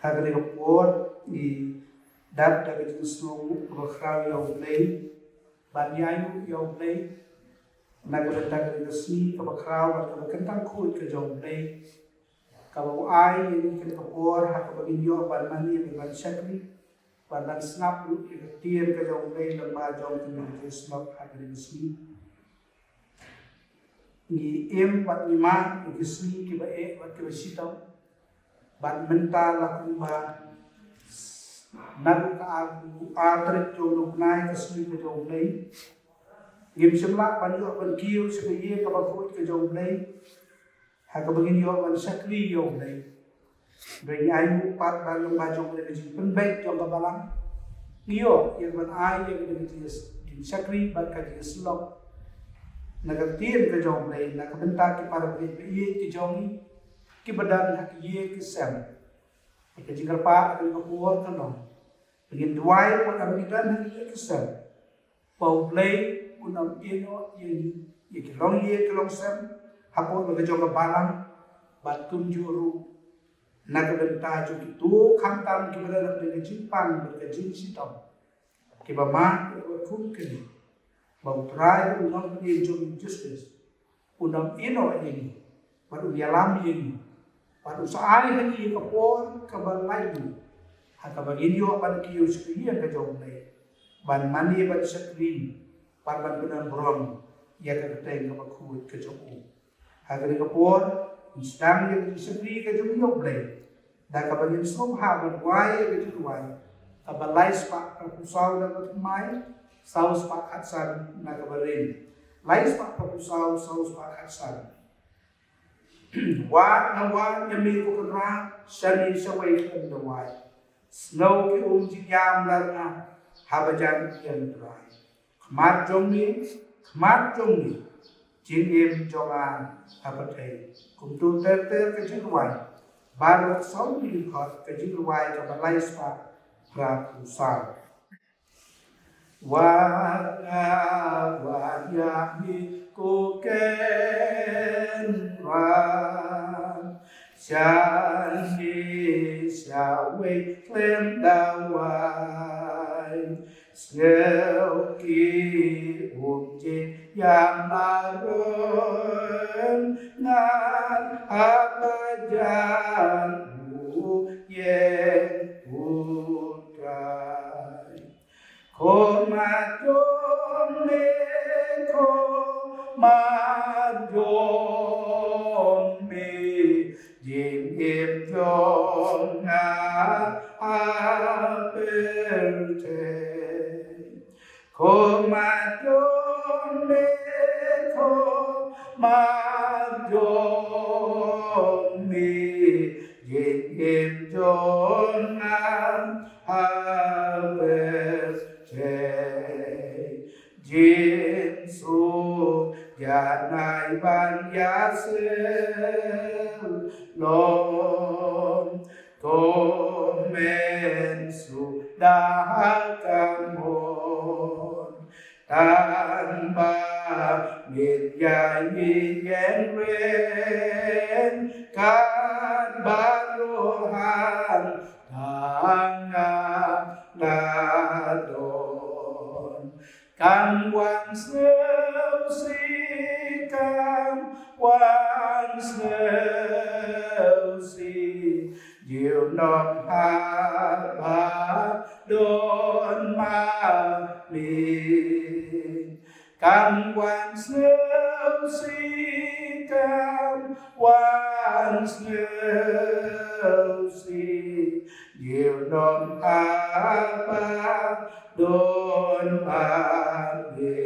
Hagre kapor i dat daga jinsu bakraw yaw play banyayu yaw play nagre daga gasi kabakraw at kabakantang khut ka jaw play kabaw ay yung kapor hakabagin ban mani ban shakri ban snap tier ka jaw play lamba jaw tinang snap hagre gasi ni wat ni ma gisi kiba wat kiba sitaw ban mental lakumba nalu ka atret joluk nai kasui ke joglei gim semla ban yo ban kiu sebaye ka bakut ke joglei ha ka bagin yo ban sakri joglei bring ayu pat ban ba joglei ke jin baik jong ka balang iyo yang ban ai yang ke jin sakri ban ka jin slok nagatian ke joglei na ka benta ki para be ye ki jongi ki badan hak ye ki sem ke jingal pa ke kapur kan no begin duai pun abidan hak ye ki sem pau play unam ino ye ki long ye ki long sem hapon ke jong balang bat kum juru na ka benta ju ki tu kham tam ki badan ke jimpan ke jin sitam ki ba ma ke kum ke bau try unam ye jong justice unam ino ini baru dia lam ini pada usaha lagi kapor kabalai du haka bagin yo ban kiyo sekriya ka jonglei ban mani ban sekri ban benan brom ya ka teng ka bakut ka jongu haka ni kapor istam ya sekri ka jonglei da ka bagin som ha ban wai ka jonglei kabalai spa ka pusau da mai saus pa khatsan na ka barin lais pa pusau saus pa khatsan wa na wa yami ko kra shani shawai kan da wa snow ki jiyam la na habajan yan drai khmat jongni jin em jonga habatai kum tu ter ka jin wa bar sau ni khot ka jin wa ka balai spa pra pusal wa yami ko ken ran shani shawai klem da wai snel ki je yang arun nan abajan yen putrai ko majong me jim im jong na aperte ko majong me jim im jong na aperte Jinsu janai ban yasel long komen sudah kamon tanpa midyayi yen ren kan barohan tangan nadon Kam wan snow see, kam wan snow see, diệu non ha ba don ma mi. Kam wan snow see, kam wan snow see, diệu non ha ba don amin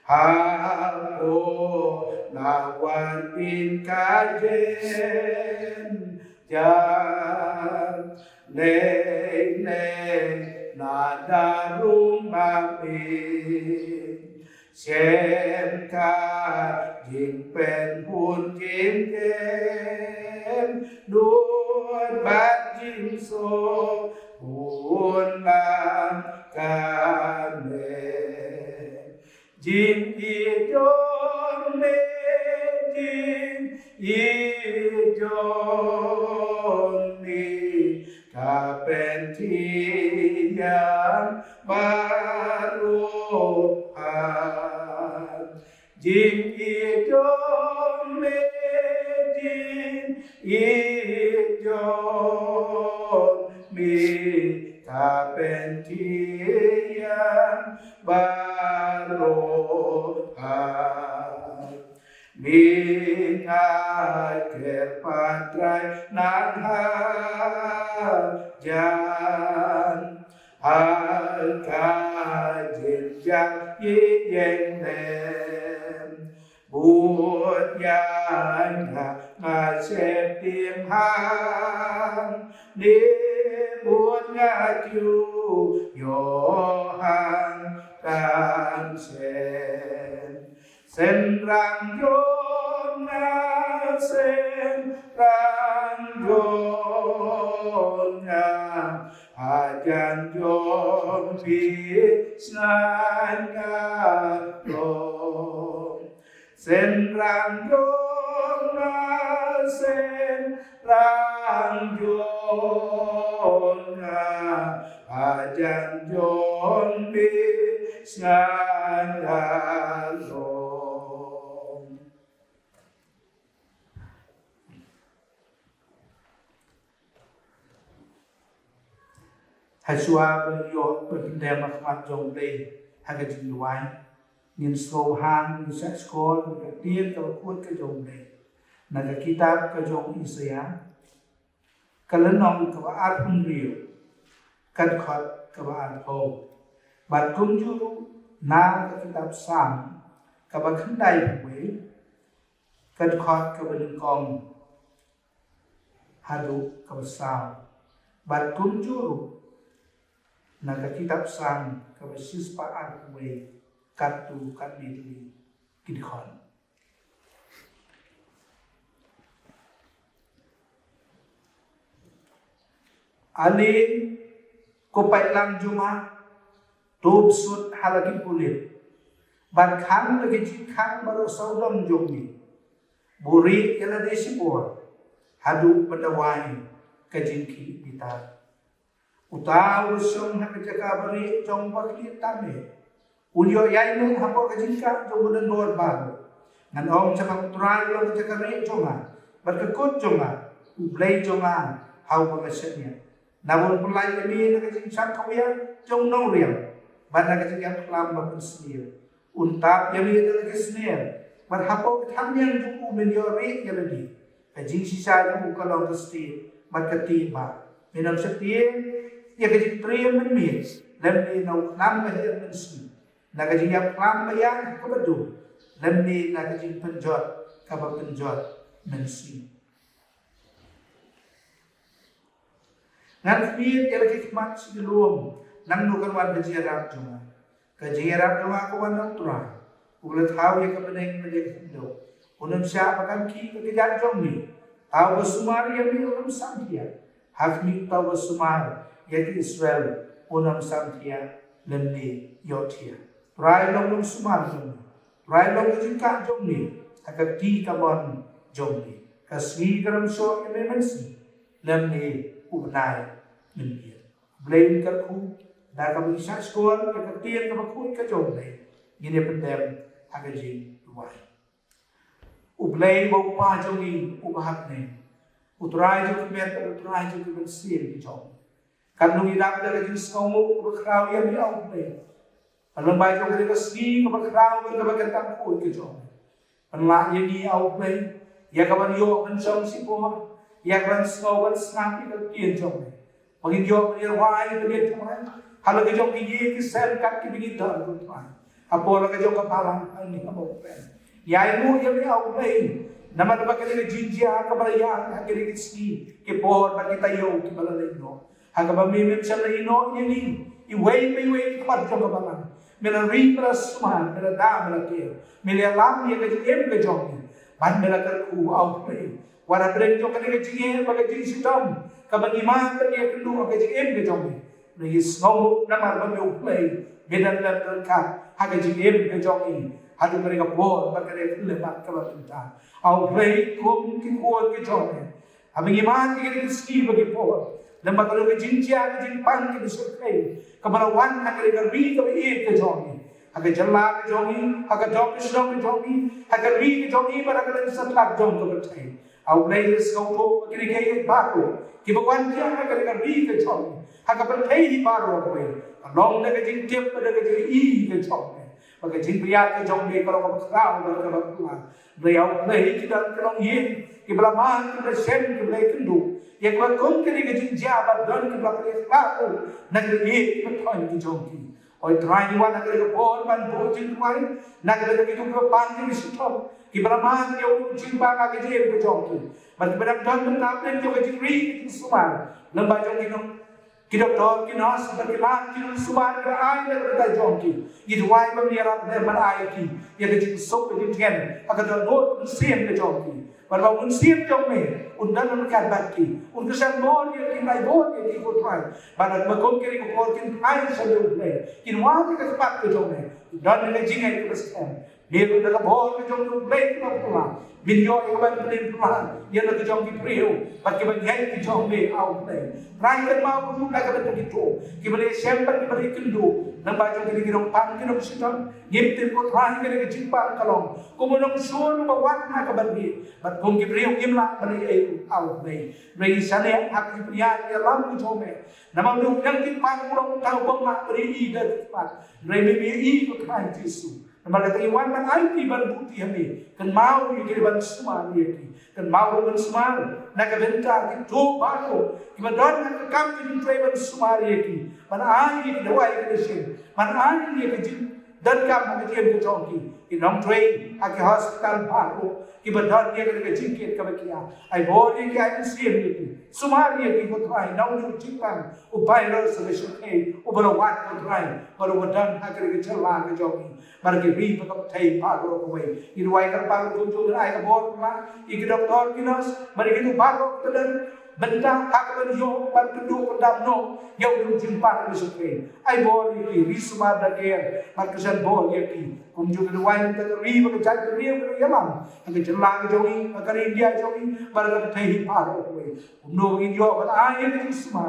hapo na wan bin kajen jan ne na darung mamin xem ca jing pen hun jing ken nuốt bát jing so buồn làm ca mê jin y chôn mê jin y chôn mê Mingat kerpatrai nan hajan Alka jinjak yen nem Buat yang ngasep tim hang Ni buat ngaju yohan kan sen rang yona sen rang yona ajan yon bisnan ngadong sen rang yona sen rang yona ajan yon bisnan ngadong Hasua beliau berpindah makmat jong day haga jiwai ngin slow hang ni sa skol ka tiel ka kuat ka jong day naga kitab ka jong Isaya kalenong ka baat rio kad khat ka baat ho bat kum juru na ka kitab sam ka ba khandai we kad khat ka ba kong hadu ka ba sao bat kum juru naga kitab sang kabasis paat we katu kadili kidkhon ali ko pailang juma tub sut halagi pulit ban khang lagi jin khang baro saudam jongni buri yala desi por hadu pandawai kajinki bitar Utaw siyong nakajagabari jong baklit tami. Ulyo yay nung hapo kajinka jong bulan luar bago. Nanong sa pagturay lang kajagari jonga. Berkekut jonga. Ublay jonga. Haw pangasya niya. Namun pulay kami nakajinsak kawiyan jong nong riyang. Ban nakajagyan klam mapansnir. Untap yami talaga snir. Marhapo katamyan jong uminyori yaladi. Kajing sisa jong ukalong kasti. Magkatiba. Minang satiin. Ya kajik triyam menmir, lemni nau nam bahir mensi, nakajik yap klam bayang kabadu, lemni nakajik penjot kaba penjot mensi. Ngan kmir ya lagi kmat silum, nang nukan wan kajiarap juma, kajiarap juma kawan nang turang, ulat hau ya kabeneng menjadi hindo, unam siapa kan ki kajiarap jomni, tau basumari ya mi unam samtia, hakmi tau basumari. Yaitu Israel unam samtia lemni yotia. Prai long sumar jomni. Prai long jingka jomni. Agak di kamon jomni. Kasmi garam so ememensi lemni ubnai lemni. Blame kaku dah kami sa skor agak tian kamakui ka jomni. Gini pendem agak jing duai. Ublay mo pa jomni ubahat ne. Utrai jomni met utrai jomni bensir di jomni. Kanung idap da kajing snomu berkraw ya mi au pe. Alam bai jong kajing sni ka berkraw ka bagantang ko ke jong. Panla ya ni au pe. Ya kaban yo kan jong si po. Ya kan snow kan snapi ka tien jong. Pagin yo ni wai ka ni jong. Halo ke jong ki sel kat ki bigi dar ko pa. Apo la ka jong ka palang ani ka mo pe. Ya mu ya mi au pe. Nama ba ka ni jinjia ka baraya ka ki sni ke por ba kita yo ki balalay no. Hagaba mimim siya na ino ni iway kapat jong kabangan. Mila rin mila sumahan, mila da, mila kaya. Mila alam niya kajing ka jong. Ban mila karku out play. Wala bren jong kanina kajing bagajing sitam. Kabang iman niya kandu kajing ka jong. Mila snow na marba may play. Bidan lang ka hagajing ka jong. Hadi mereka bol bagajing lemat kabatunta. Out play kum kikuan ka jong. Abang iman niya kajing ski bagi bol. Lembat kalau ke jinjia ke jinpang ke disurvey, kebalawan nak ri ke ke jongi, agak jela ke jongi, agak jom ke jongi, agak ri ke jongi, pada kalau setelah jom ke bertai. Au play skauto kiri kiri baru, kibawan dia agak ri ke jongi, agak bertai di baru apa? Long nak ke jintiap pada ke i ke jongi, bagi jimbiat ke jong be kalau kau kau kalau kau beliau lagi kita kalau ye kita man kita sem kita kendu ye kau kau kiri ke jinja abad dan kita beli kau negeri ye kita thoi ke jong ki oi try ni wan negeri ke bon ban bo jin wai negeri ke tu pan ni sitom kita man yo jimba ka ke je ke jong ki ban kita dan dan dan yo ke jiri ke sumar lembah jong ki kita tahu kita berkelan kita semua kita ayat kita jongki itu why membiarkan mereka ayat ki ya kita sok kita tian agar kita not siam kita jongki pada un siam jongme undan mereka baki un kesan bor ya kita naik bor ya kita try pada makon kiri kita bor kita ayat sebelum play kita wajib kita sepat kita jongme dan kita jingai kita siam dia tu dalam bor kita jongki play kita pulang video yang kita beli pulang dia nak jongki priu bagi bagi kita jongme out play rakyat mau dulu nak kita begitu kita boleh siapa kita boleh kendu nampak jong kita kirong pan kirong sitam ngimtin ko try kita jimpa kalong kumunong suon bawat na kabandi bat kung kibriyo kimla bali ay out play bagi sana ak kibriya ya lam ko jome namang lu yang kimpa kulong tao bang ma bali i da pat bagi mi i ko try tisu namang kata iwan man ay ti ban buti hami kan mau ni ban semua ni kan mau ban semua nak benta ki to bako ki don nak kam ki tray ban semua ni man ai ki dawai ki shin man ai ni ki dan kam ki jem ko chongki ki nong tray ak hospital bako ki don ni ki jinket ka bakia ai body ki ai sim ni ki semua ni ki ko try nong ni jipang upai ro solution e ubalo wat ko try baru wadan ak ki chala ka jogi bar ki ri pa ka thai pa ro ko wei ki wai ka pa ko jo ai ka bor ma ki doktor ki nos mari ki tu ba ko dan benda hak benyo ban penduk pendam no yau dun jimpa ni sukre ai bor ki risma da ger mar kesan bor ye ki kum ju ni wai ta ri ba ka jai ri ko yamam ka jela ka jogi ka india jogi bar ka thai pa ro ko no in yo ban ai ni risma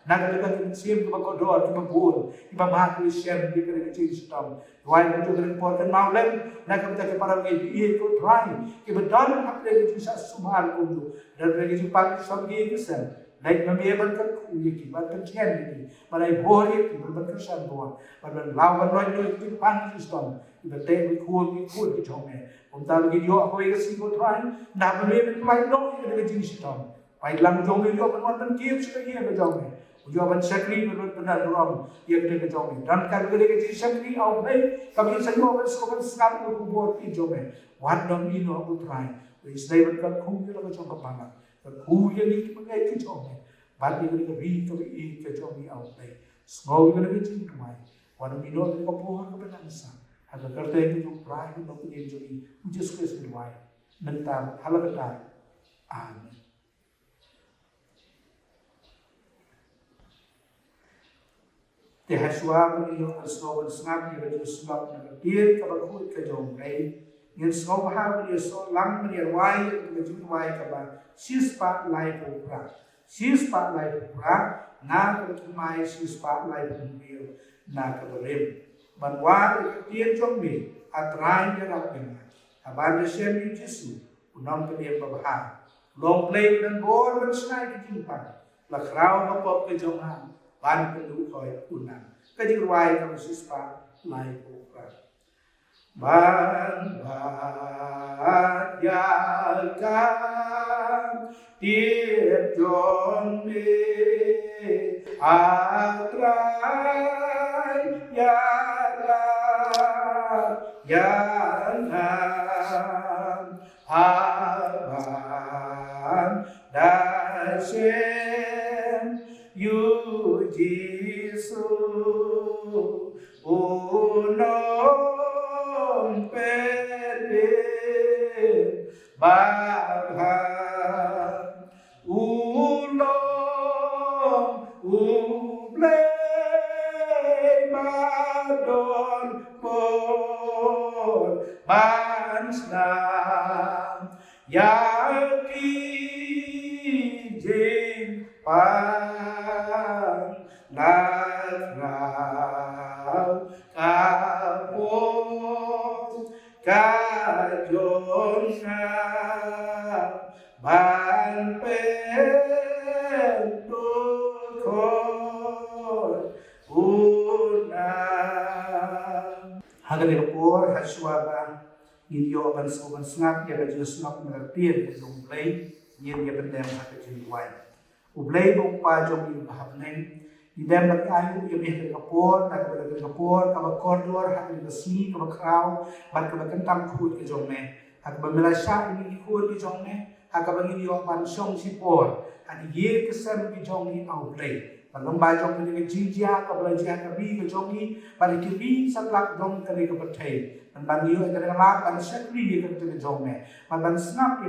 nak ka ka sim ka ko do ka bor iba ma ki shem di ka chi stam wai ko ju ka important mau lem nak ka ka para ki ye ko try ki bedan hak le ki sa sumar ko ju dan lagi si pak sabgi kesan naik membiarkan ku yaki bahkan kian ini malai bor yaki berkesan bor pada lawan loy itu pan sistem ibadah ku ki jome unta lagi yo aku yang si ko try na membiarkan mai no ini jenis sistem baik lang jome yo penonton game sudah kia ke jome jawaban sakri benar rom yang ke jome dan kalau ke jenis sakri au baik kami semua bersekolah sekarang ku bor ki jome wat dom ino aku try istilahnya berkat kuya lagu jong kepangan, kuya ni mengai kejong, bagi mereka ri kejong ni out day, semua mereka kejong tuai, walau minor mereka pohon kebenangan, agar kerja itu jong prai itu nak punya jadi, just kes tuai, mental halal betul, amin. Tehaswa beliau bersama bersama dia bersama dengan dia kalau kuat kejong gay. Yang semua hal dia solang dia wai dia juga wai kaba sispa lai pura na kumai sispa lai pura na kabarem banwa dia jombe atrai dia rapena abang sem ni jisu unam dia babha long play dan bor bersnai dijimpa la krau ngopop ke jomhan ban pendu khoi unam kaji wai kaba sispa lai pura Banyakan tiap jombe atrai yaran aban dasem yu jisu Bahan ulong ublay madon por banslam yaki jing pan lakrau kapon kajona ban pendukor unang hagar ko haswa ba ginyo ban so ban snap ya ga just nak ngertiin ke jong play yin ya bendem ha ke jing wai ublay bong pa jong yu bahap neng idem bat ayu ya meh ke kapor tak ke kapor ka ba kordor ha ke sni ka ba kraw bat ka ba kentang khut ke jong me ha ka ba melasha ini khut ke jong me ha ka ba ginyo ban song si por ani ye ke sem ke jong ni au play Balong ba jong ni ke jinja ka ba jia ka bi ke jong ni ba ke bi satlak jong ka ni ka pathai ban yu ka la ban sakri ye ka ke jong me ban snap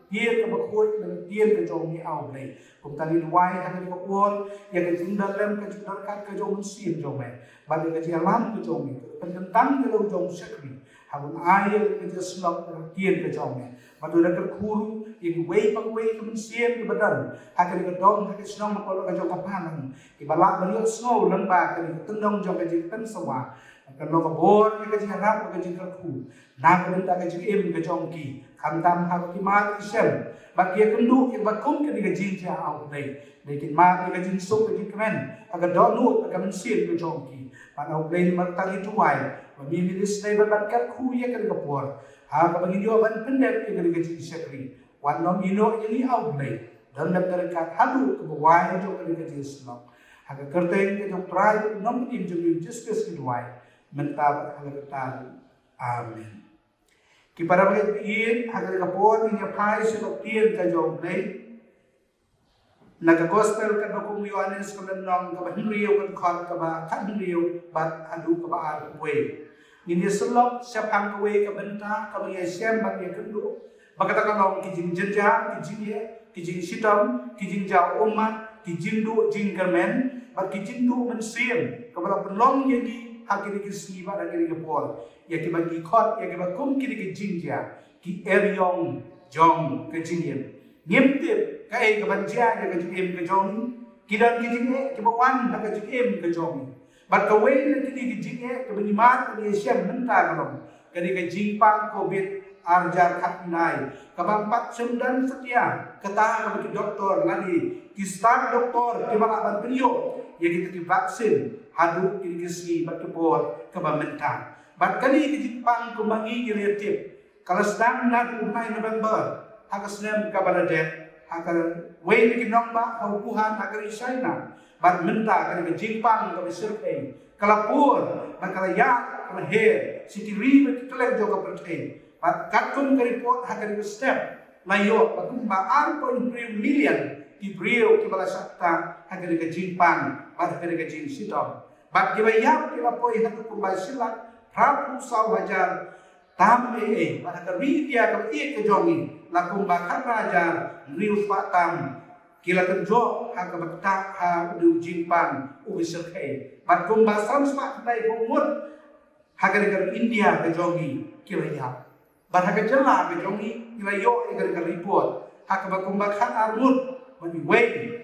ye ka ba khoi ban tien ka jong ni au play kum ta ni wai ha ni ka por ye ka jing dal lem ka jing ka ka jong sim jong me ban ka jia lam ka jong ni ban tang ka lo jong sakri ha bun ai ka jia snap ka tien ka jong me ba tu ka khuru ye wei pa wei ka mun sim ka badan ha ka ni ka dong ha ka snong ma ko ka jong ka pan ibalak beliau snow lembah kini tendong jong kaji pen semua kalau kebor kaji harap kaji kerku nak benda kaji im ke jongki kamtam hak kimat isem bagi kendu yang bakum kini kaji ja au play lekin ma kaji sok kaji kemen agar donu agar mensin ke jongki pada au play mertali tuai bagi milis nei berbakat ku ya kini kebor ha bagi dia ban pendek kini kaji sekri wan nom ino ini au play dan terdekat hadu ke bawah jong kini kaji Islam Haka kerteng ke jong try nom tim jong justice ke duai mentab haka tan amen ki para bagi in haka ka por ni pai se no tien ka jong nei naga gospel ka ko mi Yohanes ko nom ka ba hinriyo kan khon ka ba kan hinriyo bat adu ka ba ar we ni selok siapang ka we ka benta ka ya siam ba ya kendu bagata ka nom ki jing jenja ki jing ye ki jing sitam ki jing ja umat ki jing du jing kermen bagi jindu mensim kepada pelong yang di hakiri ke siwa dan kiri ke pol ya ke bagi khot ya ke bakum kiri ke jinja ki eryong jong ke jinjem nyemtip kai ke banja ya ke jinjem ke jong kidan ke jinje ke bawan ke jinjem ke jong bat ka wei na kiri ke jinje ke benimat ke siam menta kalong kiri ke jingpang covid arjar khatnai kabang pat semdan setia kata ke doktor lagi ki start doktor ke balaban beliau ya kita di vaksin hadu kini kisi bat kepor ke mentang bat kali ke Jepang kumangi relatif kalau sedang nak umai November hak senem ke baladet hak wei ke nomba hukuhan hak ke China bat mentang ke Jepang ke survey kalau pur bat kalau ya kalau he city river kelek jo ke pertai bat katkum ke report hak ke step layo bakum ba 4.3 million di beliau ke balasakta hak ke Jepang pada kerja jin sitom. Bagi bayar kita poi hatu kumbai silat prapu sawajar tambe pada kerja ke jongi lakum bakat raja rius patam kila kerjo hak bekta ha du Jepang ubisir kai. Bakum basam smak dai pomut hak kerja India ke jongi kila ya. Pada kerja lah ke jongi kila yo kerja report hak bakum bakat armut bagi wei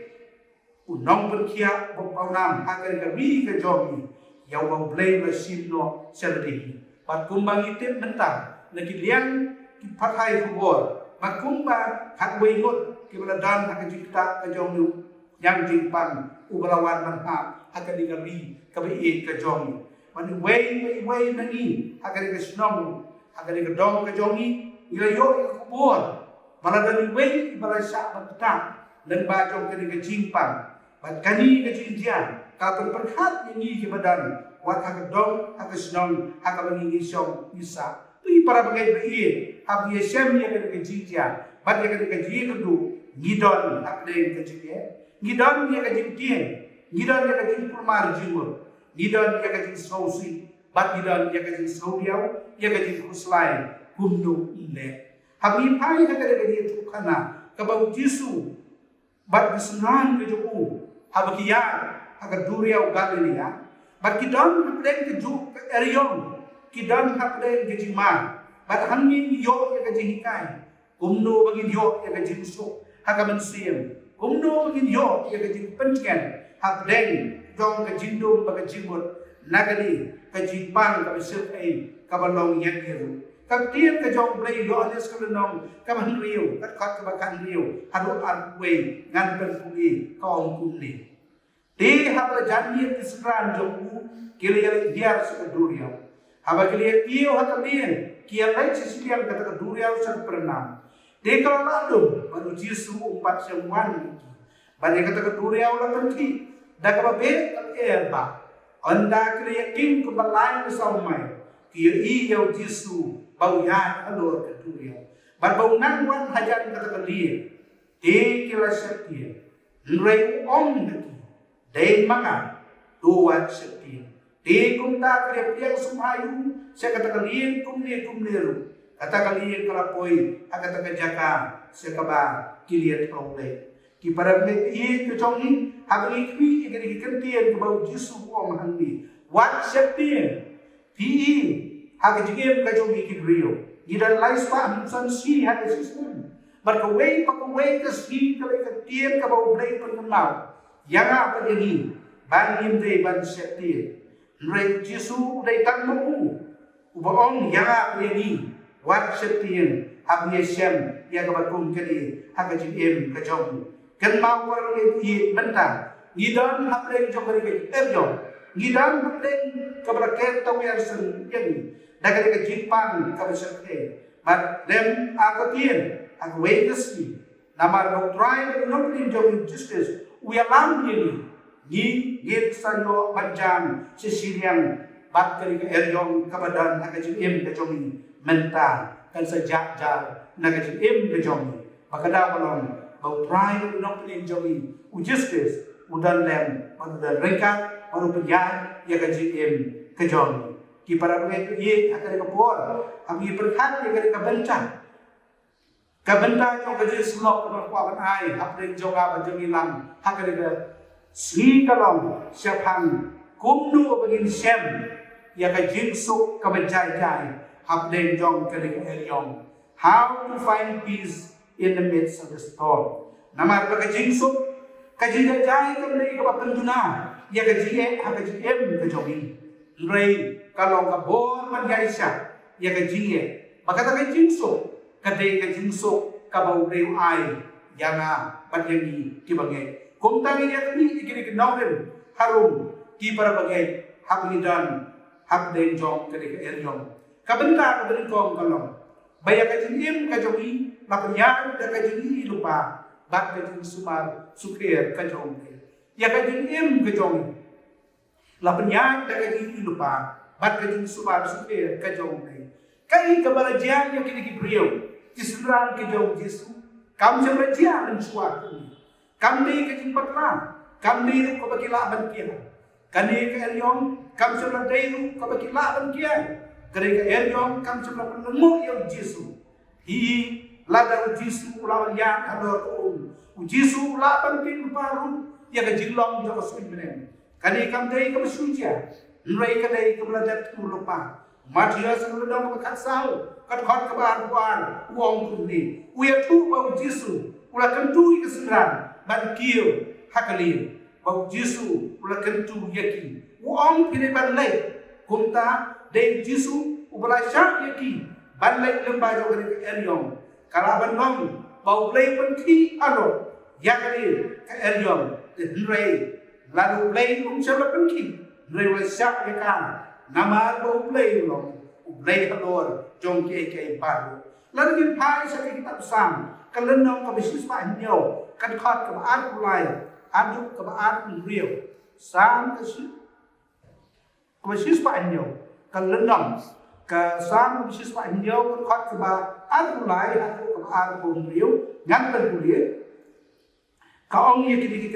unong berkia bopawam agar kami ke jogi yang memblay mesin no seledi pat kumbang item mentang lagi liang ki pakai kubor makumba hak wengut ki beladan hak jikta ke jogi yang Jepang ubalawan manha agar digari kabi ke jogi mani wei nani agar ke snong agar ke dong ke jogi ila yo kubor baladan wei balasa batang dan bajong ke Jepang bat kani ke jinjian kapal perhat ini ke badan wat hak dong hak snong hak bangi isong isa tu para bagai bai hak ye sem ye ke jinjian bat ye ke jinjian tu ngidon hak de ke jinjian ngidon ye ke jinjian ngidon ye ke jinjian permar jiwo ngidon ye ke jinjian sausi bat ngidon ye ke jinjian saudiau ye ke jinjian kuslai kundu ile hak ni pai hak de ke tu kana ke bau jisu bat kesenangan ke joku habakian agar duriau galini ya bat kidon hapden ke ju eriong kidon hapden ke jima bat hangi yo ke jihikai kumno bagi yo ke jimso hakamen sim kumno bagi yo ke jimpenken hapden jong ke jindum bagi jimut nagari ke Jepang ke sirkai kabalong yakiru kaktir ke jong play yo anes ke lenong kaman riu kat kat bakan riu hadu arwe ngan perpuli kaum kumni di hal janji keseran jongku kira hiar sekeduria Haba kalian iyo hakalian kian lain sisian kata keduriau sang pernam. Dekal lalu baru Yesus umpat semuan. Bani kata keduriau la pergi. Dak babe erba. Anda kalian king kebalain saumai. Kia iyo Yesus bau ya alor keduriau. Barbau nangwan hajan kata kalian. Dekala setia. Nrei om lagi. Dei manga dua setia. Di kumta kriap yang sumayu, saya kata kalian kumne kata kalian kalapoi, kata kajaka, saya kabar kilian oleh. Ki para me kecongi, habis ini ikut kentian kebau Yesus om handi. Wat septian, pi hak jigem kecongi kibrio. Ida lais pa amsan si hak sistem. Berkawai pakawai kesi kalau kentian kebau blay pengemau. Yang apa jadi? Bangin deh ban septian. Nrei Yesus dai tanmu ubaong yang ini wat septian habis Yesem yang kebatung kali hakaji kejong kan mau orang ini bentang ngidan hapreng jong kali erjong ngidan hapreng kebraket tahu yang sen yang daga Jepang kabesake mat dem akatien agwegesi namar doktrin nopin jong justice we alam ini ni git sanyo panjang sesilian bat kali ke eryong kabadan nakajim kejongi menta kan sejak jar nakajim kejongi pakada kolom bau try nok enjoy ujustes udan lem udan rengkat baru penjat ya kajim kejongi ki para pengen ye akan kepor kami berkat ya kali kabenta yang kajim slok berkuaban ai hapren jonga bajongi lam hakari Sri kalong siapang kumdu begin sem ya ka jinsuk ka benjai hapden jong kali elyong. How to find peace in the midst of the storm. Namar ka jinsuk ka jinjai ka nei ka penduna ya ka jie ha ka jiem ka jogi. Rei kalong ka bor man yaisa ya ka jie. Maka ka jinsuk ka dei ka jinsuk ka bau reu ai yanga panyangi kibange. Kung tangi niya kami, ikiniginaw harum, ki para bagay, hablidan, habden jong, kanika eryong. Kabenta, kabarin ko ang kalong. Baya ka jinim, kajongi, napanyar, da ka jini lupa, bak ka jini sumar, sukir, kajong. Ya ka jinim, kajongi. Lapanyar, da ka jini lupa, bak ka jini sumar, sukir, kajong. Kay kabalajyan yung kinikibriyo, kisundran kajong Jesu, kam siya balajyan ang suwak. Kami ke jimpat lah, kami itu kebakila bankian. Kami ke eryong, kami sebelah dayru kebakila bankian. Kami ke eryong, kami sebelah penemu yang Yesus. Hi lada Yesus ulawan yang ada tuh. Yesus ulawan pin baru, ya ke jilong jauh suci benem. Kami day kami suci. Nrai kadai kebelajar tu lupa. Matia sebelum berkat sahur, kat kebar uang kundi. Uya tu bau Yesus, ulah kentu kesenderan. Ban kiyo hakalin bau Yesus ula kentu yaki uang pine ban lay kumta de Yesus ubala syak yaki ban lay lemba jo ke eryong kala ban long bau lay ban ki alo yakali ke eryong de nrei lalu lay sela ban ki nrei wa syak yakan nama bau lay long lay halor jong ke baru lalu din pai sa kitab sam kalenong kabisis pa anyo kan khot kebaat mulai aduk kebaat real sam kabisis pa anyo kalenong ka sam kabisis pa anyo kan khot kebaat mulai aduk kebaat real ngan berkuliah ka ong ye kini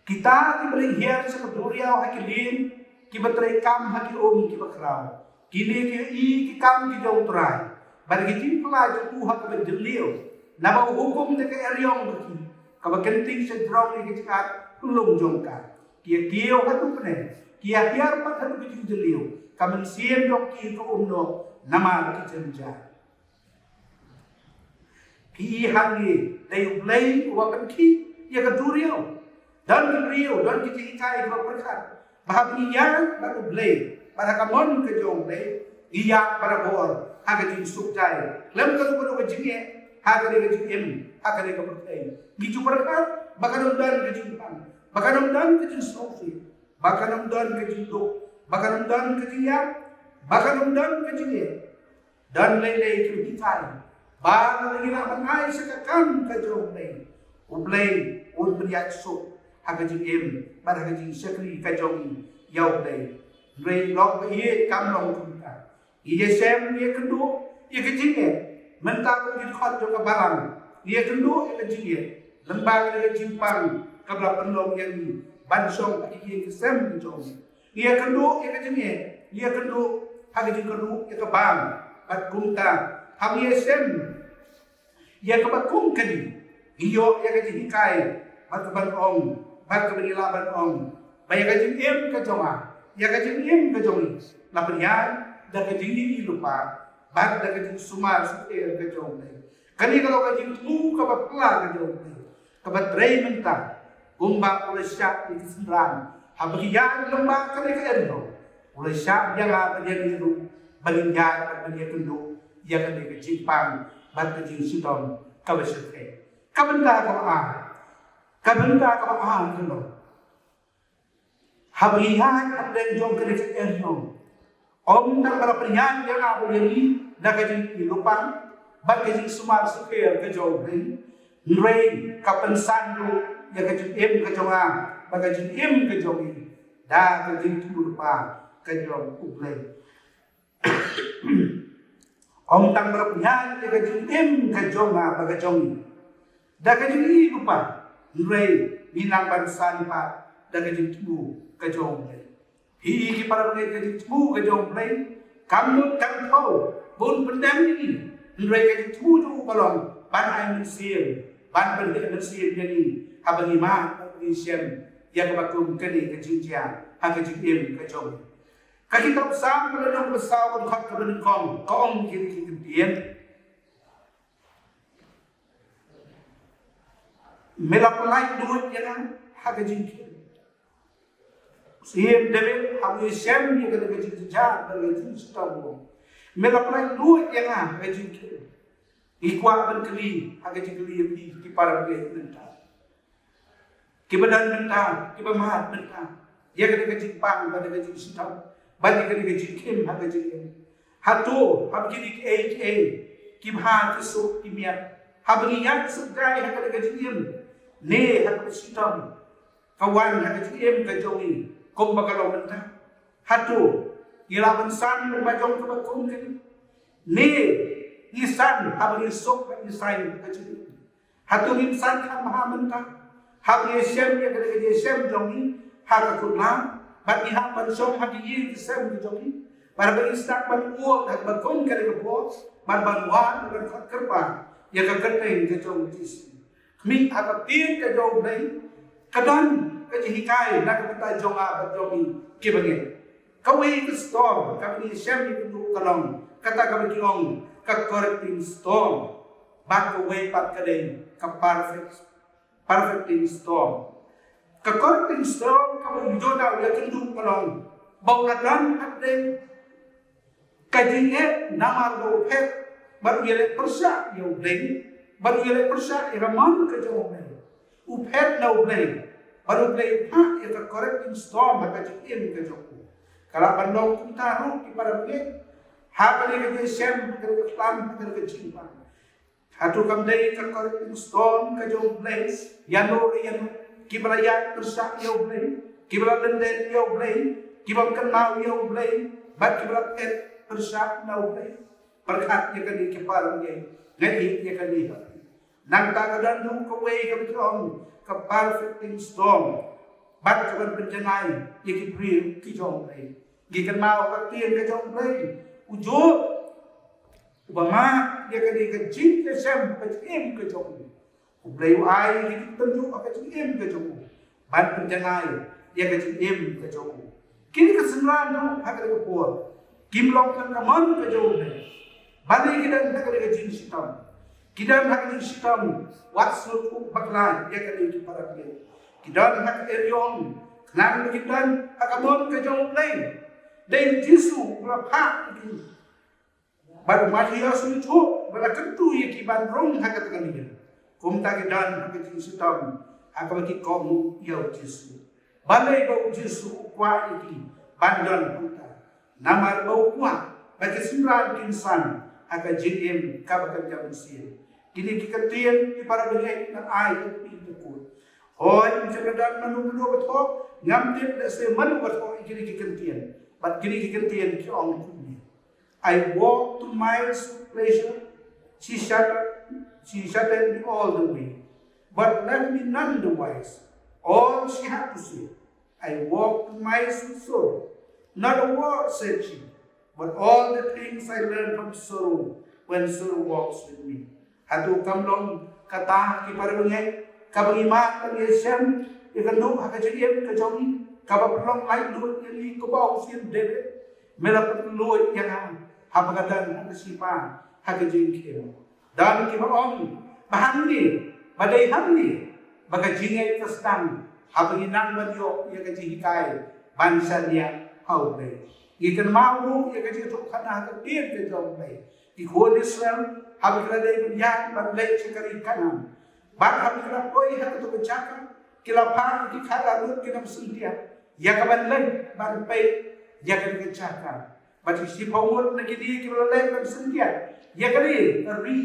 kita diberi hiar sa keduriau hakilin kibatray kam haki kibakrao kini ki kam ki jong trai bagi tin pula ju ha ka bedliu na ba hukum te ke eryong ki ka ba kenting se drong ni ki kat tulung jong ka ki kiyo ka tu pne ki hiar pa ka tu ki bedliu ka men siem dok ki ko umno nama ki jenja ki hangi dei blai wa kan ki ya ka duriau dan beriau dan kita ikai ba berkat bahagia baru blai pada kamon ke jong le iya para bor aga jin sukjai lem ka ko ko jinge aga de jin em aga de ko pertai biju berkat bakaron dan ke jin pam Bakaramdan ka jing sofi, bakaramdan ka jing do, bakaramdan ka jing yap, bakaramdan ka jing ye. Dan lele ka hikai, bang lagi nak mengai sekakan ka jauh lei, ublei un beriak so, haga jing em, bar haga jing sekri ka jauh yau lei, rei lok ka ye kam long kita, ye sem ye kendu, ye ka jing ye, mentah ka jing khot jo ka barang, ye kendu ye ka jing ye, lembang ye ka jing pang, kabla penolong yang ni bansong ka ye ka sem ka jauh, ye kendu ye ka jing ye kendu haga jing kendu ye ka bang. At kumta hami sem ya kabakum kadi iyo ya kadi hikai batban ong batban ilaban ong baya kadi em ka jonga ya kadi em ka jongi labrian da kadi ni lupa bat da kadi sumar suer ka jongi kani kalau kadi tu ka bapla ka jongi ka batrei menta gumba oleh syak di sendran habrian lembah kali ka endo oleh syak yang apa dia niru balinjat bagia tundu ia kan ke Jepang bat ke Sidon ka besete kabenda ka a kelo habihan abden jong ke erno om tak para priyan yang apa jadi na ka lupang bat ke sumar suker ke jong rei ka pensandu ya ke em ke jonga ba ke em ke jongi da ke lupa ke jong ublei Om tang berpenyan dia kajung em kajonga bagajong. Da kajung lupa. Nrei minang bangsa ni pa da kajung tu kajong. Hi ki para pengen kajung tu kajong play. Kamu kan tahu bun pendam ni. Nrei kajung tu balong ban ai mensian. Ban pendek mensian jadi habangi ma mensian ya kebakum kini kajung dia ha kajung em kajong. Kaki tak besar kalau nak besar kalau kau kebenar kau kiri kemudian melapalai duit yang harga jingkir. Siapa demi hamu sem dia kena kerja kerja dari jenis tamu. Melapalai duit yang harga jingkir. Ikuat berkeli harga jingkir lebih di para belia mentah. Kebenaran mentah, kebemahat mentah. Dia kena kerja pang pada kerja tamu. Bagi kena kerja kim harga jingkir. Hatu habgini ke kimha kesuk kimia. Habgiyan sedai harga jingkir. Ne harga sitam. Kawan harga jingkir kajongi. Kom bakalau mentah. Hatu ilaban san bajong kebakum kini. Ne isan habgi sok isan harga jingkir. Hatu insan kam maha mentah. Habgi sem ya kena kerja sem jongi harga kulang. Bagi hak bansong hak yin sem jongi. Para beristak ban uot hak bakon kare kepo. Ban banwan ban khot kerpa. Ya ka kerteng ke jong tis. Mi hak tin ke jong nei. Kadan ke hikai nak kata jong a jongi ke bagi. Kawi ke storm kami sem ni tu kalong. Kata kami kilong ka correcting storm. Back away pat kadeng ka perfecting storm. Kakorting storm kamu jodoh dia tunduk kalong bau nadan ada kajinya namar bau pet baru dia persa dia ubleng baru dia persa dia man kejauh upet na ubleng baru ubleng ha dia kakorting storm maka jikin kejauh kalau bandong kita ru di para ubleng ha kali ke sem ke islam ke jipan hatu kamdai kakorting storm kejauh ubleng yano Kibalaya tersak ya ublay, kibala lenden ya ublay, kibal kenal ya ublay, bat kibala tersak na ublay. Perkat ya kani kiparang ya, ngani ya kani. Nang tagadan nung kaway kami kong ka perfecting storm, bat kaban penjenay ya kibri kijong ublay. Gikan mau kaktian kijong ublay, ujo ubama ya kani kajin kesem kajim kijong ublay. Ublay ay tentu apa em ke joku ban penjangai dia ke em ke joku kini kesenangan tu hak ke puan kimlong kan kaman ke joku balik kita hak ke jin sitam kita hak jin sitam what's not ku baklai dia ke di para dia kita hak erion nang kita hak kaman ke joku lain dan jisu berapa baru mati asu itu bala kentu ye kiban rong hak ke dia Kumta kidan hak jing sitam akabaki komu yau Yesu balai bau Yesu kwa iki bandon puta namar bau kwa bagi sembilan insan aka JM kabakan jaman sian kini kikatian di para bengai na ay itu ku hoy mencegadan manu betul ngambil dak se manu betul kini kikatian but kini kikatian ki ong kuni I walked 2 miles to pleasure. She shouted me all the way, but left me none the wise. All she had to say, I walked 2 miles with sorrow. Not a word said she, but all the things I learned from sorrow when sorrow walks with me. Hatu kamlong kata ki parabangay, kabangima kang yesem, ikanu hakajayem kajongi, kabaprong light load yali kubaw siyan David, melapat load yang habagadan hakasipa hakajing kim. Dan kibaong bahani, badai hamni, bagajingay kastam, habanginang badyo yakajihikay, bansa niya hawlay. Ikan mauru yakajito kana katir kajawlay. Ikon Israel habigladay bunyan banlay chikari kanan. Bang habigla koy hakato kachaka kilapang kikhalarut kinamsuntia. Yakabanlay banpay yakari kachaka. Bati si pawot na gidi kilalay bansuntia. Yakari ri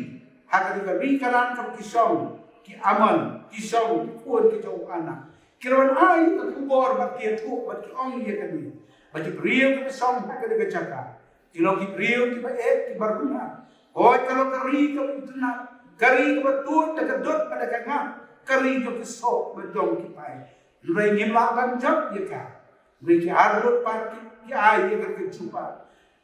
hakari ka ri kanan kam kisong ki aman kisong kuon kijaw anak. Kirawan ay kakubor bakit ko bakit ong yakari. Bati priyo ka kisong hakari kachaka. Kilo ki priyo ki baet ki baruna. Hoy kalau kari ka itu na kari ka betul takadot pada kanga kari ka kisok bedong ki pai. Nrai ngimla ban jap ya ka. Nrai ki arut pa ki ay ya ka jumpa.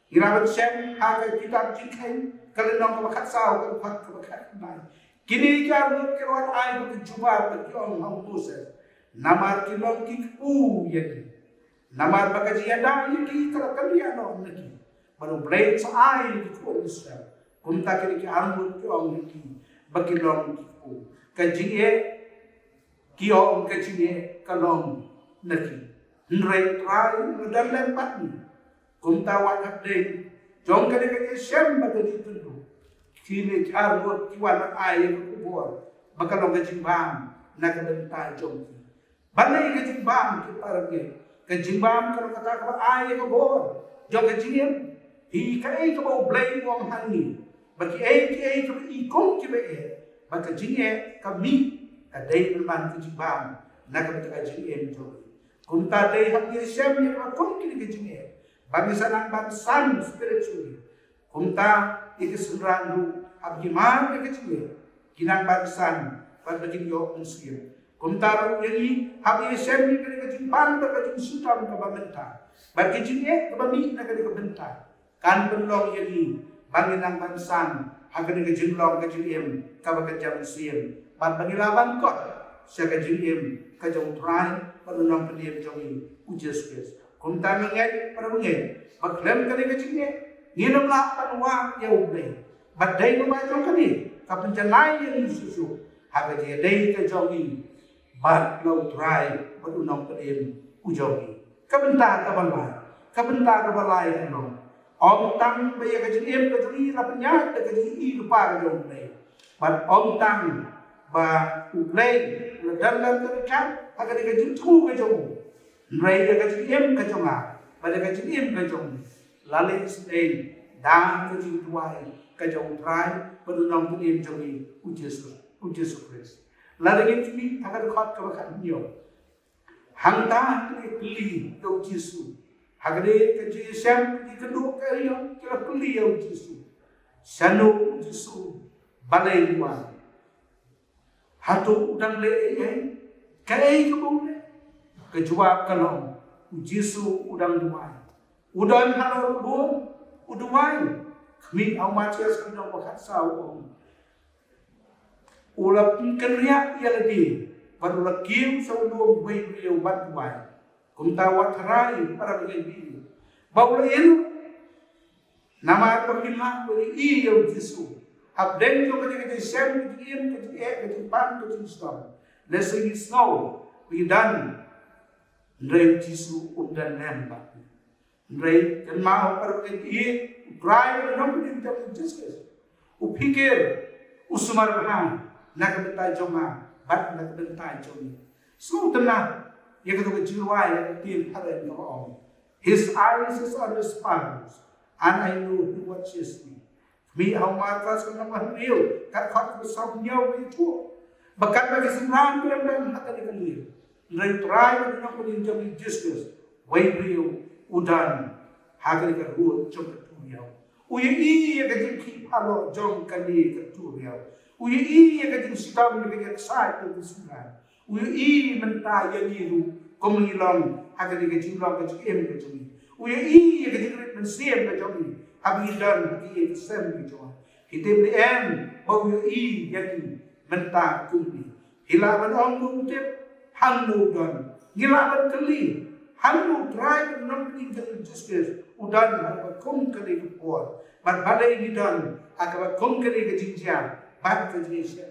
Irabat sem haga kitab jikai kalau nong bakat sao kalau bakat mai. Kini ka arut ki wan ay ka jumpa bagi ong hau Moses. Namar kilong ki u yaki. Namar bakajiada yaki kalau kaliano naki. Baru blade sa ay di ko Israel. Kumta kini ki armut ki ong niki bakilong ki ko. Kajinge ki ong kajinge kalong naki. Nrai trai dan lempat ni. Kumta wanak de jong kani ki sem bagadi tundu. Kini ki armut ki wanak ay ko bor. Bakalong kajimbang nakabenta jong ki. Balay kajimbang ki parage. Kajimbang kalau kata ka ay ko bor. Jong kajinge hi kai ka bau blame wong hani bagi ai ka ikong ki be baka jinge ka mi ka dai man ki jibam na ka ka jinge jo kunta dai hak ye sem ni ka kong ki jinge bagi sanang bansan spiritually kunta ikisrandu abgi man ka jinge kinang bansan bagi yo unsir kunta ru ye hak ye sem ni ka jibam ka jing sutam ka bamenta bagi jinge ka mi na ka benta kan penlong yali banginang bansan hagan ke jinglong ke jim ka jam siem ban bangilaban kot sia ke jim ka jong trai penlong pendiam jong ujes kes kum ta ngai para ngai baklem ke jim nginam la panwa ya ubai badai ma jong kani ka penjanai yang susu haga je dai ke jong ban lo trai penlong pendiam ujogi ka benta ka balai penlong Om tang baya kajim kajuri rapnya kajuri lupa kajong play. But om tang ba play dalam kerja agar kajim tu kajong. Rai kajim kajonga, pada kajim kajong. Lalu sedih dan kajim tuai kajong try penunang punim jongi ujes Kristus. Lalu ini agar khat kabakan nyo. Hangta pilih kau Yesus. Hagade kaji sem di kedua kalian kira beliau Yesus. Sanu Yesus balai luar. Hatu udang le kai kebun kejuap kalong Yesus udang duai. Udang halor bun uduai. Kami awmatias kudang wakat saw. Ulap kenriak ia lagi. Baru lagi saudom buai beliau bantuai. Kumta watarai para begini. Bawa ini nama pemilihan beri iyo Yesus. Abden jo ketika sem ketika pan ketika Islam. Lesing snow bidan ndrei Yesus undan nembak. Ndrei dan mau para begini. Drive nomor di dalam Yesus. Upikir usumar bahan nak bertai joma bat nak bentai joni. So tenang, ia kata jiwa yang tiap hari yang kau. His eyes is on the sparrows, and I know He watches me. Me how markas ko naman real, kat ko sa nyaw ito. Bakat bagi senang ko yang hati ni kalian. Ngai try ko ko din jami Jesus. Wai real udan hagari ka ruot jom katuyaw. Uya iya ka jing kipalo jom kali katuyaw. Uya iya ka jing sitam ni ka sa ko sungan. Uya iya mentaya niru komilong hagari ka jing long ka jing em ka jing. Uya iya ka jing rit siem ka jing. Abidan ki sem ki joa. Hitim ni em bau i yaki mentah kumbi. Hilaban ong kumtip hanu don. Hilaban keli hanu drive nam ni kali juskes udan ba kum kali kuat. Bat balai ni don akaba kum kali ke jinjia bat ke jinjia.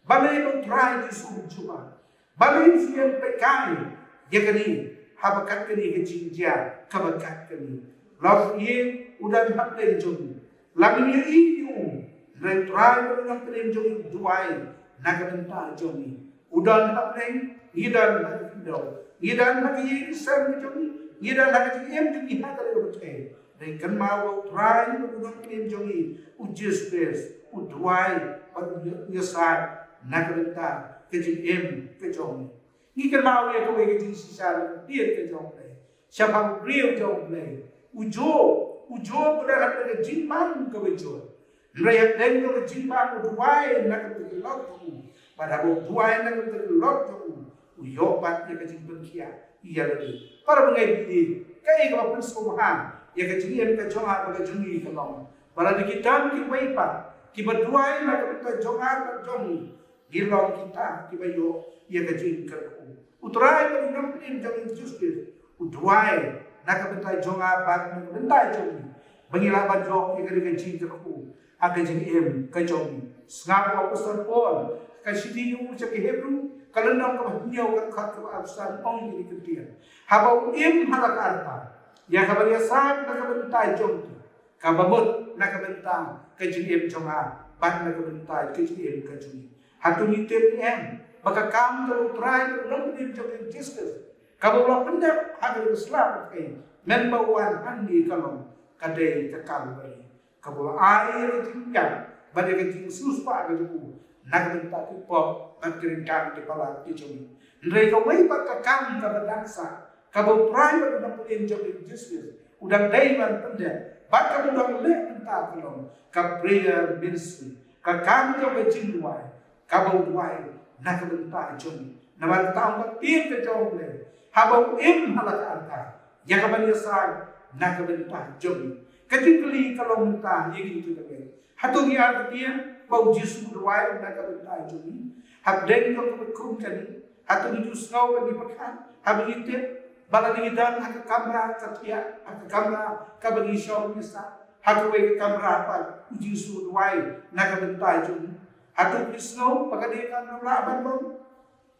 Balai no drive di sum cuma. Balai sian pekai yakani habakat kali ke jinjia kabakat kali. Love ye udan haplen jom. Lagi ye iu. Ren try udan haplen jom duai. Nagamenta jomi. Udan haplen. Idan lagi do. Idan lagi ye kisam jom. Idan lagi ye jom hata le utai. Ren kan mau try udan haplen jomi. Ujus pes. Uduai. Padu yesat. Nagamenta kejim em kejom. Ni kan mau ye kau kejim sisa dia kejom le. Siapa real jom le. Ujo boleh ada jinman ke ujo. Mereka dengan jinman uduai nak tergelak tu. Pada uduai nak tergelak tu. Uyo batnya ke jinman kia. Iya lagi. Para mengaji kaya kalau persoalan ya ke jinman ke jongar ke jungi kalau. Pada kita kiwaipa kibaduai nak kita jongar ke jungi. Gilong kita kibayo ya ke jinman ke. Uterai ke nampin jangan justis. Uduai nak bentai jonga bat bentai jongi bengilaban jong yang dengan jing terku akan jing em ke jongi ngap apostol Paul ka sidi yu cak Hebrew kalau nam ka nyau kan khat ka apostol ong ni ketian habau em halak arta ya kabar ya sat nak bentai jongi ka babut nak bentai ke jing em jonga bat nak bentai ke jing em ke jongi hatu ni tem em baka kam terus try nam ni jongi Jesus. Kalau orang pendek ada Islam kai, membawan handi kalau kadai kekal beri. Kalau air tinggal, pada kecil susah kejuku, nak minta tipok, berkeringkan di kepala dijumi. Mereka wei pakai kam keberdansa, kalau try pada punya jadi Jesus, udah daiman pendek, bahkan udah leh minta kalau kapriya ministry, kakam ke jinwai, kalau wai nak minta jumi, nama tahu tak ke jauh leh. Habau im halak arta, yang kapan yasar nak bentah jom. Ketikali kalau mentah yang itu lagi. Hatu ni artinya bau jisu berwai nak bentah jom. Hab deng kalau berkum kali, hatu ni jus ngau bagi pekan. Hab itu baladi dan hak kamera katia, hak kamera kabagi syau misa. Hatu bagi kamera apa jisu berwai nak bentah jom. Hatu pisno pagadi kamera aban bau.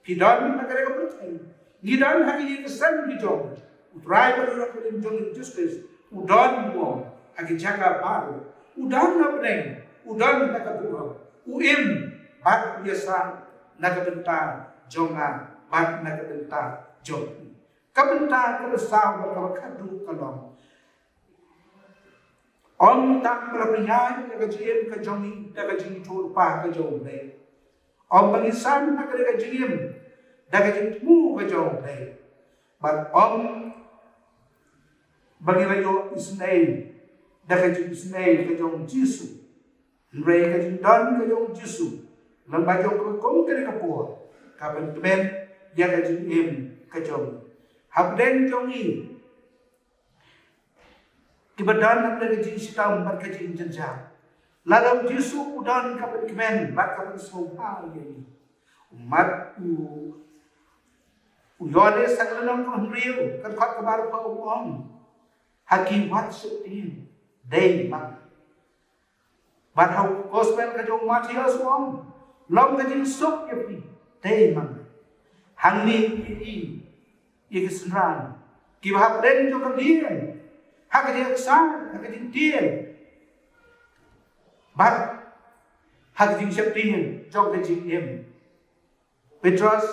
Kidan nak kerja bertai. Gidan hagi kesan di jom, utrai pada orang jom justice, udan buang, hagi jaga baru, udan nak berdeng, udan nak kebuang, bat biasa nak bentar jonga, bat nak bentar jom. Kebentar keresau berkadu kalau, tak berpengaruh kejadian kejomi, kejadian turpa kejom leh. Pengisan nak kejadian. Daga jengmu ke jauh leh, but bagi layo Ismail, daga jeng Ismail ke jauh Jisu, mereka jeng dan ke jauh Jisu, lembaga ke kong ke kapur, kapan temen dia ke jeng ke jauh, habden jauh ni, kebetulan daga jeng sitam berke jeng jenjang, lalu Jisu udan kapan kemen, bat kapan sohal ini, umat Uyole sakalang konriu kan khat kabar pa uong hakim wat sutin day mak bat hau gospel ka jong Matius uong long ka jing sok yepi day mak hangni i kisran ki ba den jo ka dien ha ka jing san ha ka jing dien bat ha ka jing septin jong ka jing em Petrus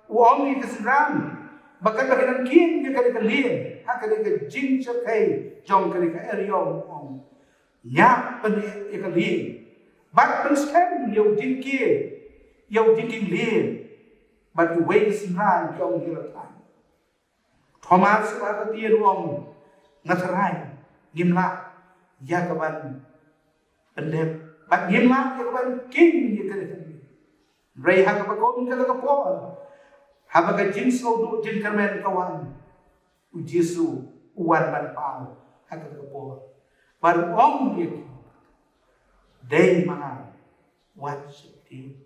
uom ke seram bakat bagian kin dia kali kalien ha kali ke jing chakai jong kali ke eriom om nya pen e kalien bat pen scam yo jing ki yo jing lien but the way is ran jong dia tan Thomas ba dia uom ngasarai gimla ya kawan pendep bat gimla ya kawan king dia kali Ray ha ka ko ka ka po ha ba ka jing so do jing karmen kawan u Jesu uwan ban pao ha ka po bar om ye dei mana wat shiti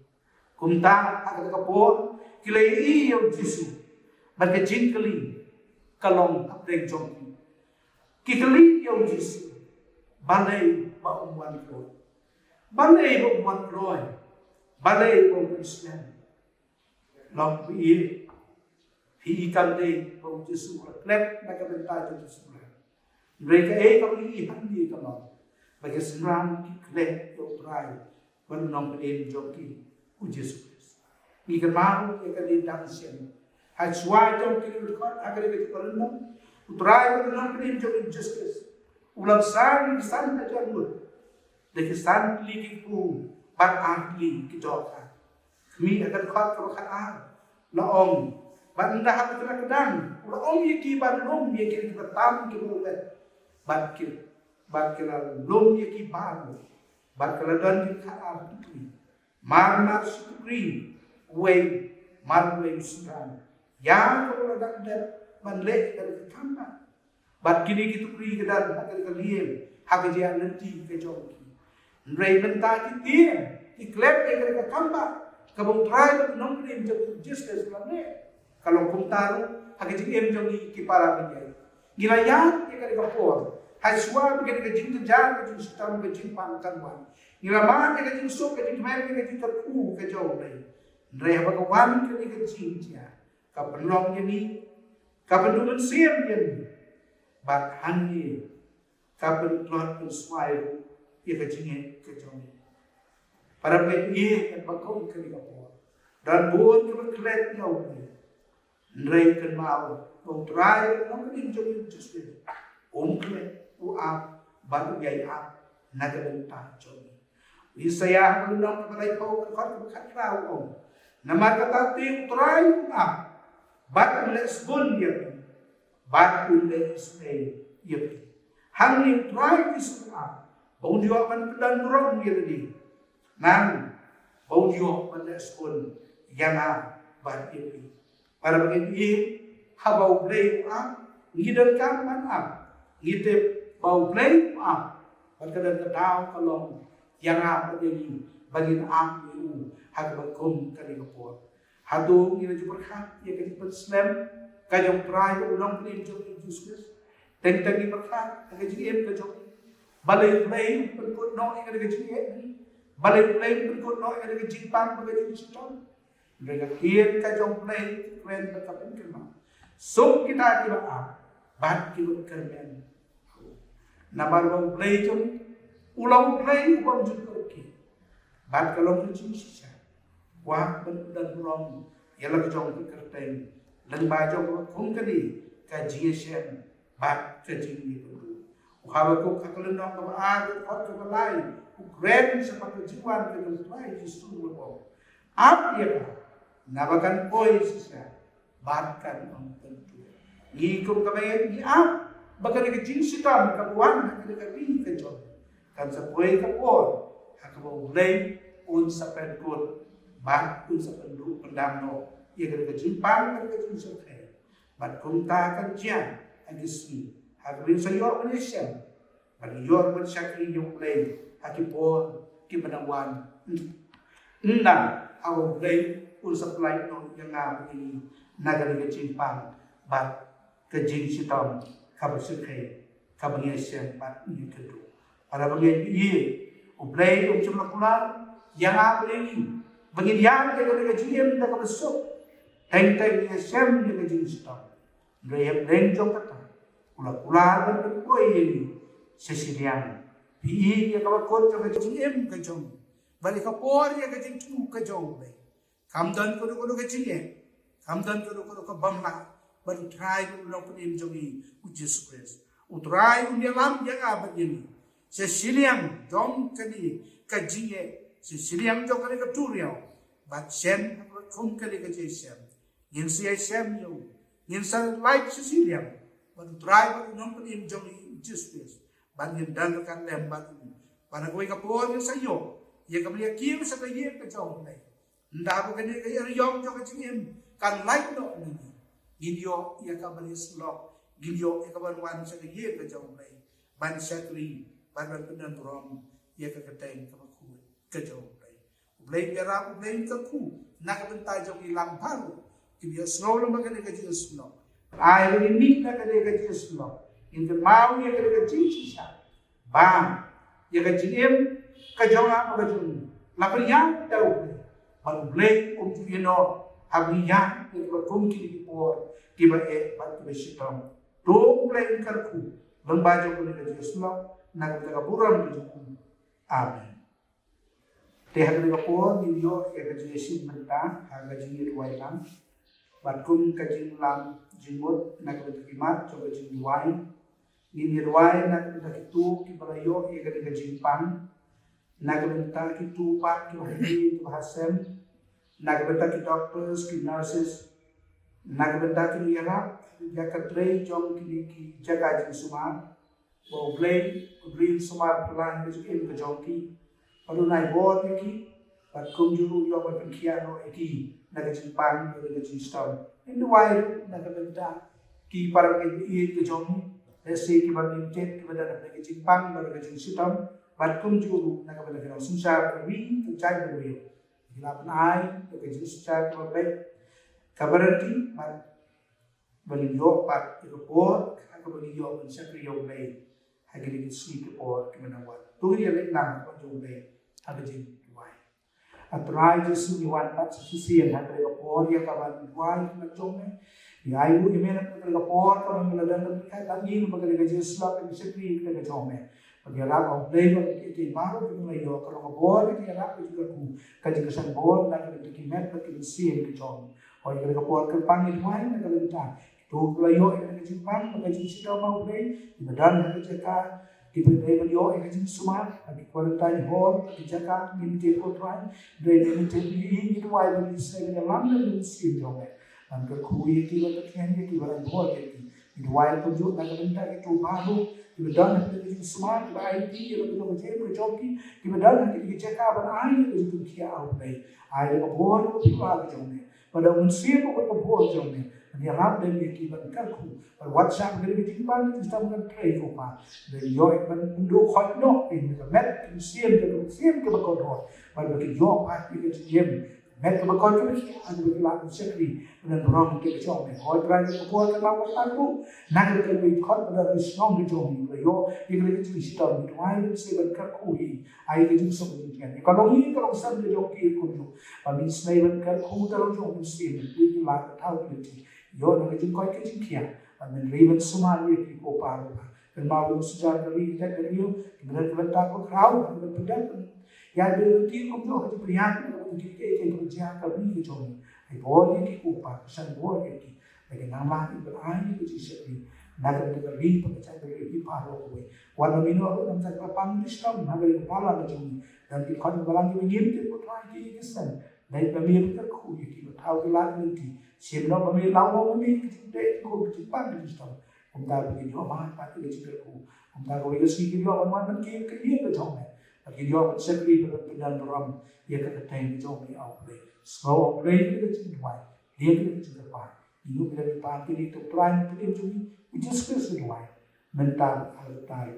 kumta ha ka po kilai i yo Jesu bar ka jing kali kalong apre jong ki kali yo Jesu balai ba umwan ko balai ba umwan roy balai bông Christian lòng bị thì cần đi bông Giêsu là lép ngay cái bên tai cho Giêsu là về cái ấy có lý hắn đi cả lòng và cái sinh ram cái lép yêu trai vẫn nằm bên trong cái của Giêsu vì cái máu cái đi đang xem hay xoay trong cái luật pháp hay cái con nó trai vẫn nằm bên trong justice ulam san là cho người để cái san li cái cu ban ahli kita kami akan khat ko khat la om ban dah ha kita kedang la om yaki ban lom yaki kita tam ki mo ban ki la lom yaki ban kala dan ki khat tu mar sukri we mar we sudan ya ko la dak de ban le dari thamba ban kini ki tu pri kedan akan kaliem ha ke dia nanti ke jong Ray benta ti klep e ka kamba ka bong try nong krim jo justice la ne kalau kumtaru hage ji em jo ki para me gila ya e ka por ha swa be ka jing jar ka jing stam ka jing pan kan wan gila ma ka jing so ka jing mai ka jing ka ku ka jo ne Ray ba ka wan ka ka jing ja ka penlong ni ka pendulan siem yen bat hani ka penlot pen swai ia kecingin kejauhan. Para pemimpin yang bakal kerja dan buat kebetulan jauh ni, mereka mau try nak menjadi justru, kerja, baru gaya nak bentang jauh. Ini saya hendak mulai kau berkata nama kata tim try baru lesbon dia, baru lesbon dia. Hanya try disua. Bau dia akan pedang dorong dia tadi. Nang bau dia akan respon yang bagi para begini habau play ngidan kaman ngite bau play berkadang kedau kalau yang begini bagi itu hak bakum kali kapur hadu ngira berkat ya kan Islam kajong prai ulang play jom Yesus tentang berkat kajing kajong balai play berikut no yang ada kecil balai play berikut no yang ada kecil pan bagi kecil mereka kian kajong play keren berkapun kena so kita kira bat kilo kermen nama bang play jom ulang play ubang juga ki bat kalau kecil sisa wah dan ulang ialah kajong kerten dan bajong kong kadi kajian bat kecil itu Kalau kau katakan nak berada pada tempat lain, grand seperti jiwa kita lain justru berbohong. Apa dia? Nabakan poesnya, bahkan orang tentu. Ikum kemayan ni apa? Bagai kecil sitam kabuan, kita kini kejauh. Kan sepoe kapor, hakabau mulai un sampai kur, bah un sampai dulu pendamno. Ia kita kecil pan, kita kecil sampai. Bat kumta kan jian, agismi. Hagrin sa iyo Malaysia. Bagi iyo masyakri yung play. Haki po, kimanangwan. Nang, aw play, usap play no, yung nga ini nagaling kecimpang. Bat, kajing sitom, kabasukay, kabangyasyang bat niya kado. Para bangyan iya, play, cumlakulan, yang nga play, bangyan yan, kagaling kajing, nakabasuk. Teng-teng niya siyam niya kajing sitom. Rayap lenjong kata. Kula-kula dan koi ini sesirian. Pi ya kawan kau jangan kecil kejong. Balik kapor ya kecil tu kejong. kamdan ko kecilnya, kamdan ko bamla, baru try ko no penim jongi Jesus Christ. Utrai undia lam yang abad ini. Sesiliam jom kali kajiye, sesiliam jom kali keturiau. But sem kum kali kajiye. Yin siya sem yo, yin sa life sesiliam. Baru try ko no penim jongi Jesus Christ. But yin dan kan lembat ini. Para kowe kapor yin sayo, ye kabli kim sa kaye ka jom nai. Nda ko kani kay yom jo kajim kan life no ni. Ginyo ye kabli slok. Gilyo ikaban wan sa kaye ka jom nai. Ban sakri ban penan rom ye ka kateng ka ku ka jom nai. Ublay pera ublay ka ku nakabenta jom ilang paru. Kibiya snow lang magani ka Jesus no. Ay ni na ka ka Jesus no. In the mau ye ka Jesus siya. Bam ye ka jim ka jom na ka jom. Lapriya daw. Ban ublay kum you know habiya ye ka kum ki por kiba e bat kiba shitong. Dua mulai karku, lembaga boleh kerja Islam, nak kita buram kerja kum. Amin. Tehak kita pun video kerja Yesus mentah, harga jingir wailam, batkum kerja lam jingmut, nak kita kimat, coba jingir wain, jingir wain nak kita kitu kibalayo kerja jingpan, nak kita kitu pak kiwahdi kibahasem, nak kita kitu doctors, kitu nurses, nak kita kitu yarap. Jaka play jom ki jaga jing sumar, bo play green sumar pelan besok in kejongki, baru naik board ki, bat kum juru yo bat kiano eki, naga jing pan, naga jing stone, in the wild naga benda ki para ki kejongki, lesi ki bat limited ki benda naga jing pan, naga jing stone, bat kum juru naga benda kena sunsar kami, kencai berwil, hilapan ai, naga jing sunsar kami, kabaranti, Beliau pat report, aku beliau mencari yang lain. Hagi dengan sini report kemana buat. Tu dia lek nang apa yang lain. Hagi jadi duai. Atrai jesu diwan pat sisi yang hagi report yang kawan duai macam ni. Ya ibu email hagi report kalau meladan mereka lagi membagai jesu lah yang sekali kita macam ni. Bagi orang orang lain kita baru kita melayu kalau report kita orang juga ku kaji kesan board dan kita kimet bagi sisi yang macam. Orang kita report ke panggil duai mereka letak. Tu pelayo yang kejimpan, mengkaji cerita mau play, di badan yang kejaka, di berdaya pelayo yang kejim semua, di kualitas hall, kejaka, minta kotoran, dari minta ini itu wajib bagi saya yang lambat dan sih jomel. Dan kerkui itu bertekan dia di badan hall itu, di wajib tunjuk dan minta itu baru, di badan yang kejim semua, di IT yang kita macam berjoki, di badan yang kejaka berair itu kia out play, air yang hall itu juga jomel. Pada unsur pokok hall jomel. Dia harap dan dia kibat kalku. WhatsApp dari kejimpan kita bukan tray koma. Dari yo ikban undo khot no in the met siem ke bakon ho. Pada bagi yo pat ke siem met ke bakon ke ada bagi lagu sekali dan rom ke jom me. Hoi try ke ko ke lagu tantu. Nak ke we khot pada strong ke jom ni. Yo ikle ke sistem itu ai se ban kalku hi. Ai ke jum so ni kan. Kalau ni kalau sam ke jom ke ko yo. Pami snai ban kalku terus jom siem ni lagu tahu ke. Yo nak jin koi ke jin kia, dan riven semua ni ki ko paru. Dan malu sejarah dari kita dari yo, kita kita ko krau, kita pedak. Ya berarti ko jo hati prihat, kita ke kerja kami ke jom. Ai boleh ki ko pa, pesan boleh ki. Bagi nama itu berakhir ke sisi nak kita ri pekerjaan dari ki paru ko. Walau mino nam tak papang distam, nak kita pala ke jom. Dan kita kan balang ki ngin ki ko try ki kesan. Dari pemir ke ku ki tahu ki lat nanti. Sebelum kami lawan kami kita ikut cepat di situ. Kita pergi jual bahan pasti di situ. Kita kalau isi kita orang kita ke jom. Pergi jual sekali dan ram ia kata time jom ni awal. Semua play kita cuma dia kita cuma ini kita dipanggil itu plan kita cuma just kesesuai mental altar.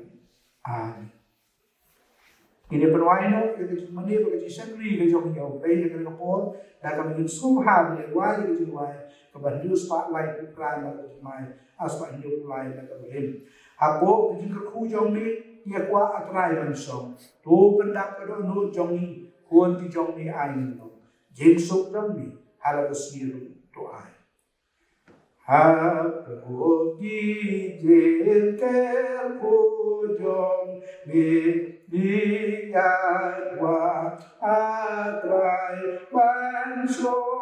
Ini perwainan kita cuma ni bagi sekali kita jom jauh. Baik kita kapor dah kami semua hari wajib kita jual kebantu spotlight ukran atau cuma aspek hidup lain atau lain. Hapo jika ku jom ni ia kuat atrai mansong. Tu pendak pada nu jom ni kuan ti jom ni ain no. Jensuk jom ni halal sendiri tu ain. Hapo di jengkel ku jom ni dia kuat atrai mansong.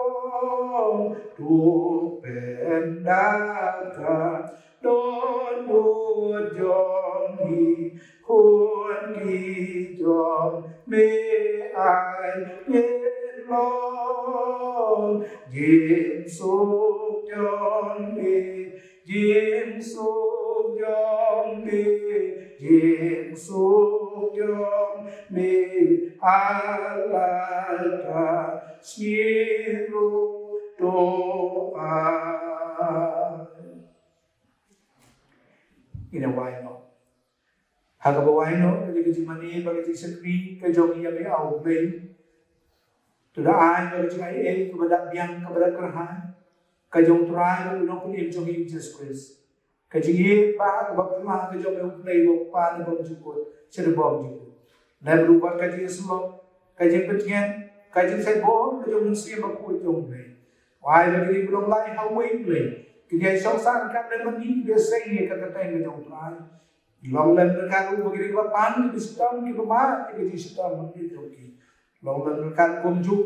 may I yên lòng diêm súc yon mi diêm súc yon mi diêm súc yon mi alaka siru doa. Inaway no. Hagabaway no, kasi mani, bagi sakri, kajong iya may auplay. Tudaan, bagi ay kepada biang, kepada kerahan. Kajong turay, unang kunin jong Jesus Christ. Kajong iya, pa, kabagkama, kajong may auplay, paano bang jukot, siya bang jukot. Dahil berubah kajong Yesulo, kajong petingin, kajong say bo, kajong siya magkuit yung play. Why bagi belum lain haway play. Kaya isang saan ka naman hindi sa iya kakatay ng turay. Long lang nagkaroon bagi ba paano di sistem kita mati di sistem mati okay. Long lang nagkaroon kumju